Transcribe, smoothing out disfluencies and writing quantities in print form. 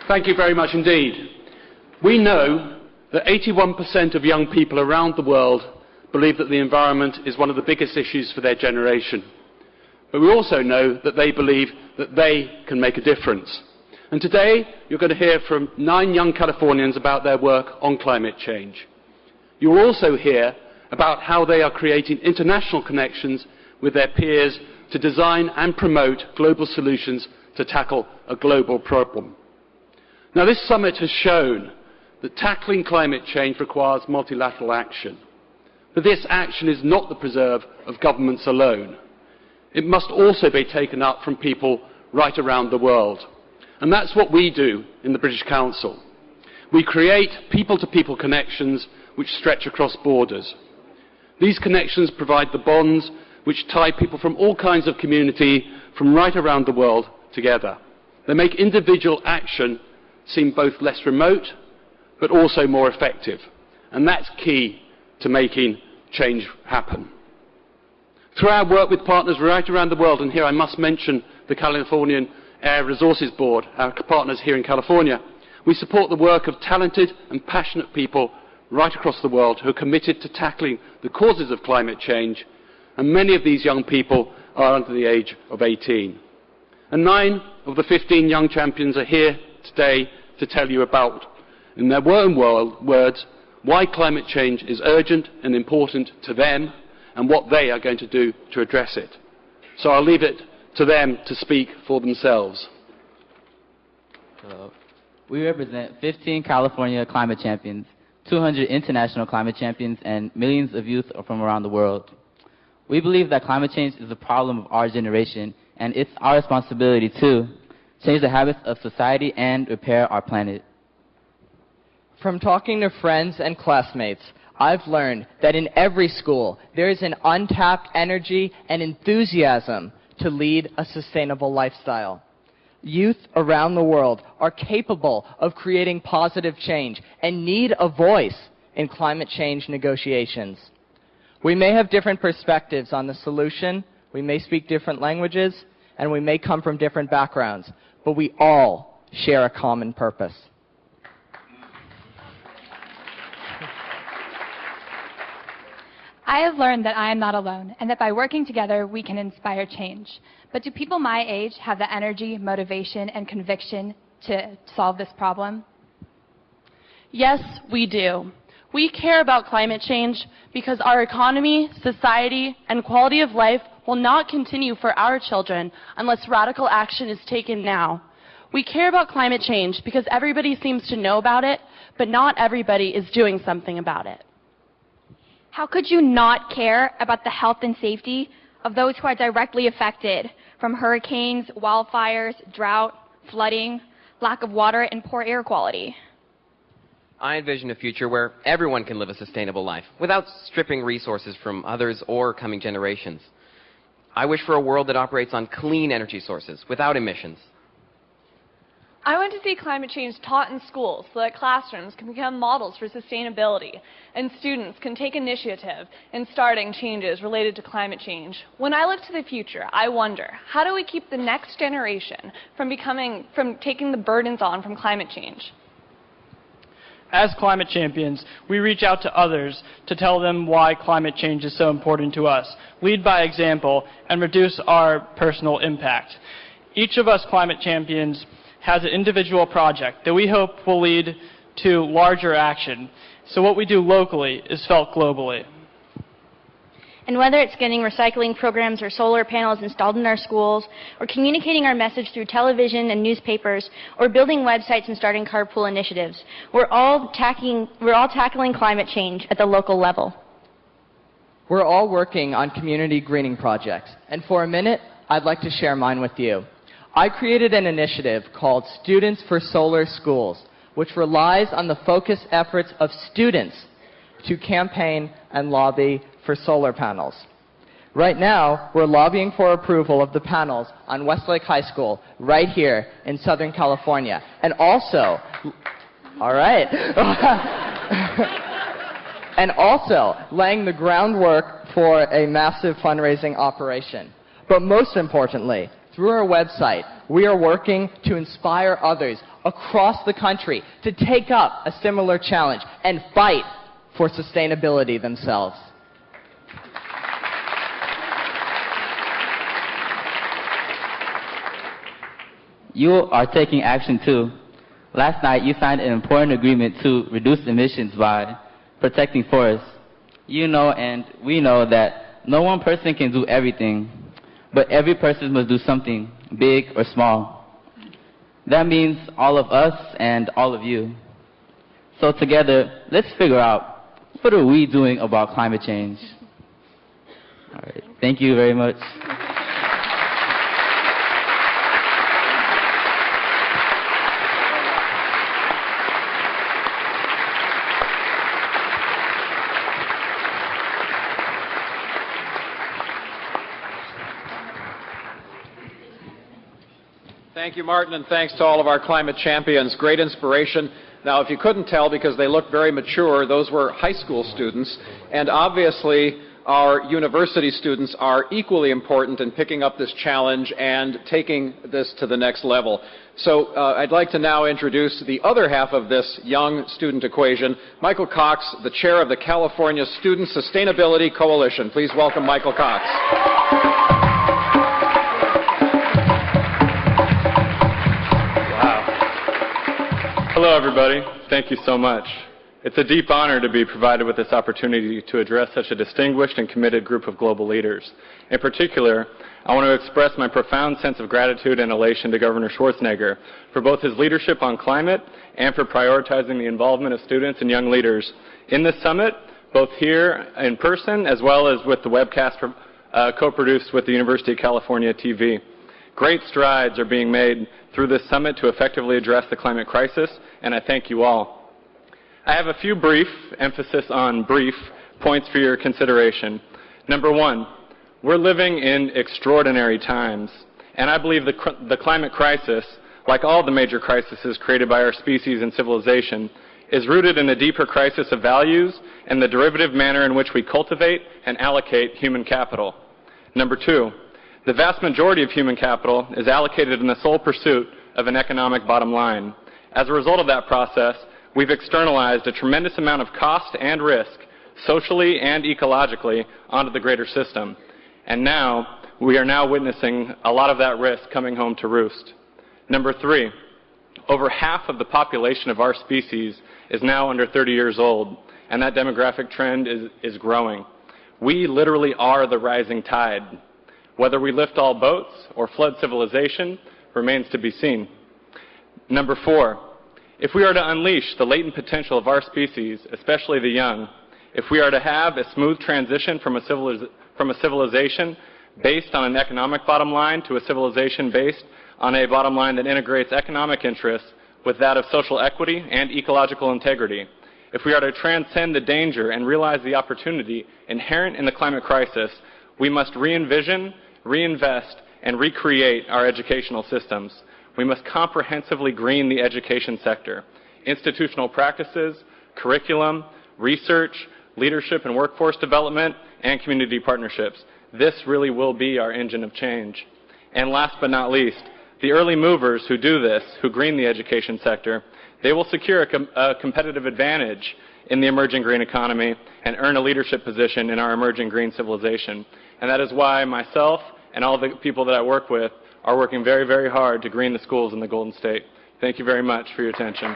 Thank you very much indeed. We know that 81% of young people around the world believe that the environment is one of the biggest issues for their generation. But we also know that they believe that they can make a difference. And today, you're going to hear from 9 young Californians about their work on climate change. You'll also hear about how they are creating international connections with their peers to design and promote global solutions to tackle a global problem. Now, this summit has shown that tackling climate change requires multilateral action. But this action is not the preserve of governments alone. It must also be taken up from people right around the world. And that's what we do in the British Council. We create people-to-people connections which stretch across borders. These connections provide the bonds which tie people from all kinds of community from right around the world together. They make individual action seem both less remote but also more effective. And that's key to making change happen. Through our work with partners right around the world, and here I must mention the Californian Air Resources Board, our partners here in California, we support the work of talented and passionate people right across the world who are committed to tackling the causes of climate change, and many of these young people are under the age of 18. And 9 of the 15 young champions are here today to tell you about, in their own words, why climate change is urgent and important to them and what they are going to do to address it. So I'll leave it to them to speak for themselves. Hello. We represent 15 California climate champions, 200 international climate champions, and millions of youth from around the world. We believe that climate change is a problem of our generation, and it's our responsibility to change the habits of society and repair our planet. From talking to friends and classmates, I've learned that in every school there is an untapped energy and enthusiasm to lead a sustainable lifestyle. Youth around the world are capable of creating positive change and need a voice in climate change negotiations. We may have different perspectives on the solution, we may speak different languages, and we may come from different backgrounds, but we all share a common purpose. I have learned that I am not alone, and that by working together, we can inspire change. But do people my age have the energy, motivation, and conviction to solve this problem? Yes, we do. We care about climate change because our economy, society, and quality of life will not continue for our children unless radical action is taken now. We care about climate change because everybody seems to know about it, but not everybody is doing something about it. How could you not care about the health and safety of those who are directly affected from hurricanes, wildfires, drought, flooding, lack of water, and poor air quality? I envision a future where everyone can live a sustainable life without stripping resources from others or coming generations. I wish for a world that operates on clean energy sources without emissions. I want to see climate change taught in schools so that classrooms can become models for sustainability and students can take initiative in starting changes related to climate change. When I look to the future, I wonder, how do we keep the next generation from taking the burdens on from climate change? As climate champions, we reach out to others to tell them why climate change is so important to us, lead by example, and reduce our personal impact. Each of us climate champions has an individual project that we hope will lead to larger action. So what we do locally is felt globally. And whether it's getting recycling programs or solar panels installed in our schools, or communicating our message through television and newspapers, or building websites and starting carpool initiatives, we're all tackling climate change at the local level. We're all working on community greening projects, and for a minute, I'd like to share mine with you. I created an initiative called Students for Solar Schools, which relies on the focused efforts of students to campaign and lobby for solar panels. Right now, we're lobbying for approval of the panels on Westlake High School right here in Southern California. And also, and also laying the groundwork for a massive fundraising operation. But most importantly, Through our website, we are working to inspire others across the country to take up a similar challenge and fight for sustainability themselves. You are taking action too. Last night, you signed an important agreement to reduce emissions by protecting forests. You know and we know that no one person can do everything, but every person must do something, big or small. That means all of us and all of you. So together, let's figure out, what are we doing about climate change? All right, thank you very much. Thank you, Martin, and thanks to all of our climate champions. Great inspiration. Now, if you couldn't tell because they look very mature, those were high school students, and obviously our university students are equally important in picking up this challenge and taking this to the next level. So I'd like to now introduce the other half of this young student equation, Michael Cox, the chair of the California Student Sustainability Coalition. Please welcome Michael Cox. Hello, everybody. Thank you so much. It's a deep honor to be provided with this opportunity to address such a distinguished and committed group of global leaders. In particular, I want to express my profound sense of gratitude and elation to Governor Schwarzenegger for both his leadership on climate and for prioritizing the involvement of students and young leaders in this summit, both here in person as well as with the webcast co-produced with the University of California TV. Great strides are being made through this summit to effectively address the climate crisis, and I thank you all. I have a few brief, emphasis on brief, points for your consideration. Number one, we're living in extraordinary times, and I believe the climate crisis, like all the major crises created by our species and civilization, is rooted in a deeper crisis of values and the derivative manner in which we cultivate and allocate human capital. Number two, the vast majority of human capital is allocated in the sole pursuit of an economic bottom line. As a result of that process, we've externalized a tremendous amount of cost and risk, socially and ecologically, onto the greater system. And now, we are now witnessing a lot of that risk coming home to roost. Number three, over half of the population of our species is now under 30 years old, and that demographic trend is growing. We literally are the rising tide. Whether we lift all boats or flood civilization remains to be seen. Number four, if we are to unleash the latent potential of our species, especially the young, if we are to have a smooth transition from a civilization based on an economic bottom line to a civilization based on a bottom line that integrates economic interests with that of social equity and ecological integrity, if we are to transcend the danger and realize the opportunity inherent in the climate crisis, we must re-envision, reinvest, and recreate our educational systems. We must comprehensively green the education sector. Institutional practices, curriculum, research, leadership and workforce development, and community partnerships. This really will be our engine of change. And last but not least, the early movers who do this, who green the education sector, they will secure a competitive advantage in the emerging green economy and earn a leadership position in our emerging green civilization. And that is why myself and all the people that I work with are working very, very hard to green the schools in the Golden State. Thank you very much for your attention.